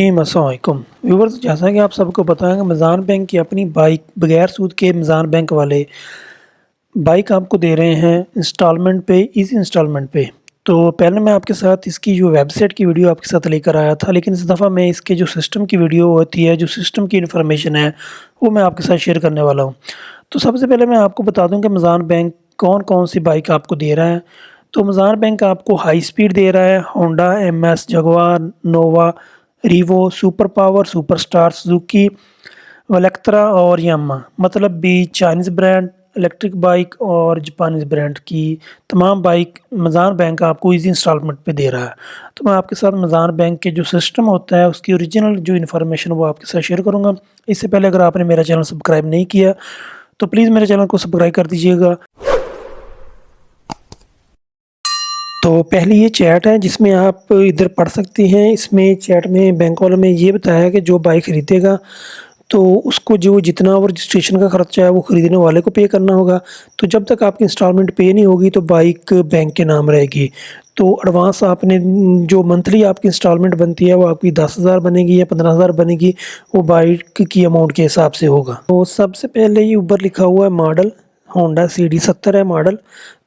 अस्सलामुअलैकुम व्यूवर्स, जैसा कि आप सबको पता है कि अमेज़न बैंक की अपनी बाइक बगैर सूद के अमेज़न बैंक वाले बाइक आपको दे रहे हैं इंस्टॉलमेंट पे, ईज़ी इंस्टॉलमेंट पे। तो पहले मैं आपके साथ इसकी जो वेबसाइट की वीडियो आपके साथ लेकर आया था, लेकिन इस दफ़ा मैं इसके जो सिस्टम की वीडियो होती है, जो सिस्टम की इन्फॉर्मेशन है, वो मैं आपके साथ शेयर करने वाला हूँ। तो सबसे पहले मैं आपको बता दूँ कि अमेज़न बैंक कौन-कौन सी बाइक आपको दे रहा है। तो अमेज़न बैंक आपको हाई स्पीड दे रहा है, Honda, MS, Jaguar, Nova, Revo, super power, super star, Suzuki, वलेक्त्रा और यामाहा, मतलब भी चाइनीज़ ब्रांड इलेक्ट्रिक बाइक और जापानीज़ ब्रांड की तमाम बाइक अमेज़न बैंक आपको ईज़ी इंस्टॉलमेंट पे दे रहा है। तो मैं आपके साथ अमेज़न बैंक के जो सिस्टम होता है, उसकी ओरिजिनल जो इन्फॉर्मेशन वो आपके साथ शेयर करूँगा। इससे पहले अगर आपने मेरा चैनल सब्सक्राइब नहीं किया, तो प्लीज़ मेरे चैनल को सब्सक्राइब कर दीजिएगा। तो पहली ये चैट है जिसमें आप इधर पढ़ सकते हैं। इसमें चैट में बैंक वालों ने ये बताया कि जो बाइक खरीदेगा तो उसको जो जितना वो रजिस्ट्रेशन का खर्चा है वो खरीदने वाले को पे करना होगा। तो जब तक आपकी इंस्टॉलमेंट पे नहीं होगी तो बाइक बैंक के नाम रहेगी। तो एडवांस आपने जो मंथली आपकी इंस्टॉलमेंट बनती है वो आपकी 10,000 बनेगी या 15,000 बनेगी, वो बाइक की अमाउंट के हिसाब से होगा। तो सबसे पहले ये ऊपर लिखा हुआ है मॉडल, होंडा CD70 है मॉडल।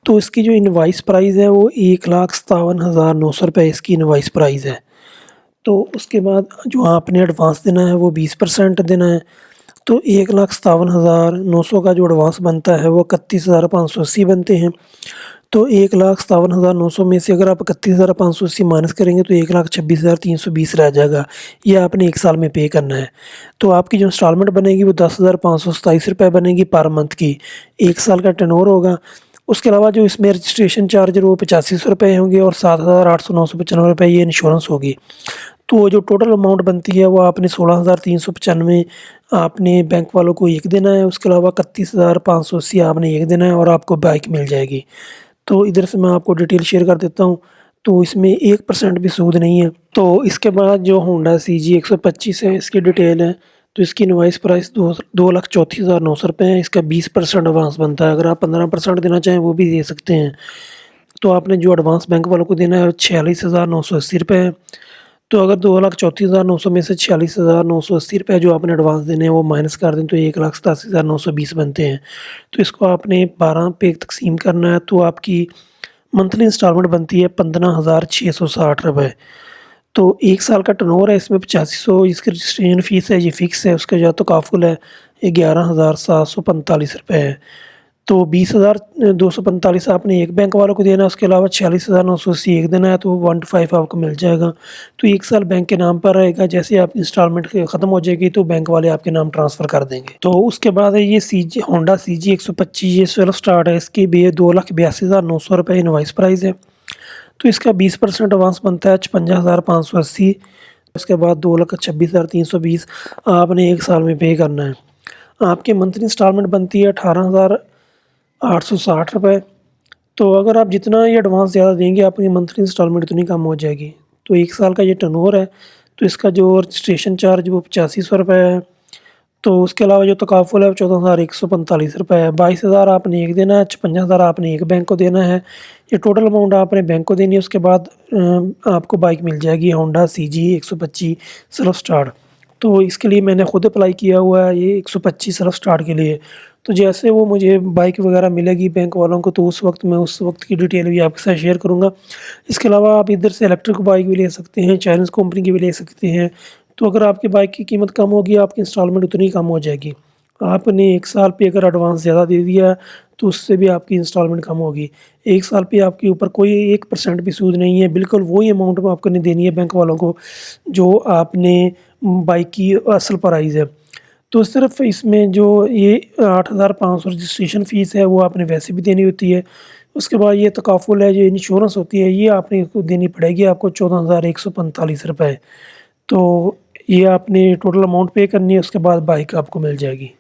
तो इसकी जो इनवॉइस प्राइस है वो 1,57,900 रुपये इसकी इनवॉइस प्राइस है। तो उसके बाद जो आपने एडवांस देना है वो 20% देना है। तो 1,57,900 का जो एडवांस बनता है वो 31,580 बनते हैं। तो 1,57,900 में से अगर आप 31,580 माइनस करेंगे तो 1,26,320 रह जाएगा। ये आपने 1 साल में पे करना है। तो आपकी जो इंस्टॉलमेंट बनेगी वो 10,527 रुपये बनेगी पर मंथ की। 1 साल का टेन्योर होगा। उसके अलावा जो इसमें रजिस्ट्रेशन चार्ज वो 8500 रुपये होंगे और 7,895 रुपये ये इंश्योरेंस होगी। तो जो टोटल अमाउंट बनती है वो आपने 16,395 आपने बैंक वालों को एक देना है। उसके अलावा 31,580 आपने एक देना है और आपको बाइक मिल जाएगी। तो इधर से मैं आपको डिटेल शेयर कर देता हूँ। तो इसमें 1% भी सूद नहीं है। तो इसके बाद जो होंडा CG 125 है, इसकी डिटेल है। तो इसकी इनवॉइस प्राइस 2,34,900 रुपये है। इसका 20% एडवांस बनता है। अगर आप 15% देना चाहें वो भी दे सकते हैं। तो आपने जो एडवांस बैंक वालों को देना है 46,980 रुपये है। तो अगर 2,34,900 में से 46,980 रुपये जो आपने एडवांस देने हैं वो माइनस कर दें तो 1,87,920 बनते हैं। तो इसको आपने 12 पे तक़सीम करना है तो आपकी मंथली इंस्टॉलमेंट बनती है 15,660 रुपये। तो 1 साल का टर्नओवर है, इसमें 8500 इसकी रजिस्ट्रेशन फ़ीस है, ये फ़िक्स है। उसका जो तकाफ़ुल है ये 11,745 रुपये है। तो 20,245 आपने एक बैंक वालों को देना है, उसके अलावा 46,980 एक देना है, तो 125 आपको मिल जाएगा। तो 1 साल बैंक के नाम पर रहेगा। जैसे आपकी इंस्टॉलमेंट ख़त्म हो जाएगी तो बैंक वाले आपके नाम ट्रांसफ़र कर देंगे। तो उसके बाद है ये होंडा CG 125, ये सेल्फ स्टार्ट है। इसकी भी 2,82,900 रुपये इनवॉइस प्राइस है। तो इसका 20% एडवांस बनता है 56,580। उसके बाद 2,26,320 आपने 1 साल में पे करना है। आपकी मंथली इंस्टॉलमेंट बनती है 18,860 रुपये। तो अगर आप जितना ये एडवांस ज़्यादा देंगे आपकी मंथली इंस्टॉलमेंट उतनी कम हो जाएगी। तो 1 साल का ये टर्नओवर है। तो इसका जो रजिस्ट्रेशन चार्ज वो 8500 रुपये है। तो उसके अलावा जो तकाफ़ुल है वो 14,145 रुपये है। 22,000 आपने एक देना है, 56,000 आपने एक बैंक को देना है। ये टोटल अमाउंट आपने बैंक को देनी है। उसके बाद आपको बाइक मिल जाएगी होंडा CG 125 सेल्फ स्टार्ट। तो इसके लिए मैंने खुद अप्लाई किया हुआ है ये 125 सेल्फ स्टार्ट के लिए। तो जैसे वो मुझे बाइक वगैरह मिलेगी बैंक वालों को तो उस वक्त मैं उस वक्त की डिटेल भी आपके साथ शेयर करूँगा। इसके अलावा आप इधर से इलेक्ट्रिक बाइक भी ले सकते हैं, चाइनीज़ कंपनी की भी ले सकते हैं। तो अगर आपकी बाइक की कीमत कम होगी आपकी इंस्टॉलमेंट उतनी कम हो जाएगी। आपने 1 साल पे अगर एडवांस ज़्यादा दे दिया है तो उससे भी आपकी इंस्टॉलमेंट कम होगी। 1 साल पे आपके ऊपर कोई 1% भी सूद नहीं है। बिल्कुल वही अमाउंट आपने देनी है बैंक वालों को जो आपने बाइक की असल प्राइस है। तो सिर्फ इसमें जो ये 8,500 रजिस्ट्रेशन फ़ीस है वो आपने वैसे भी देनी होती है। उसके बाद ये तकाफ़ुल है, जो इंश्योरेंस होती है ये आपने देनी पड़ेगी आपको 14,145 रुपये। तो ये आपने टोटल अमाउंट पे करनी है, उसके बाद बाइक आपको मिल जाएगी।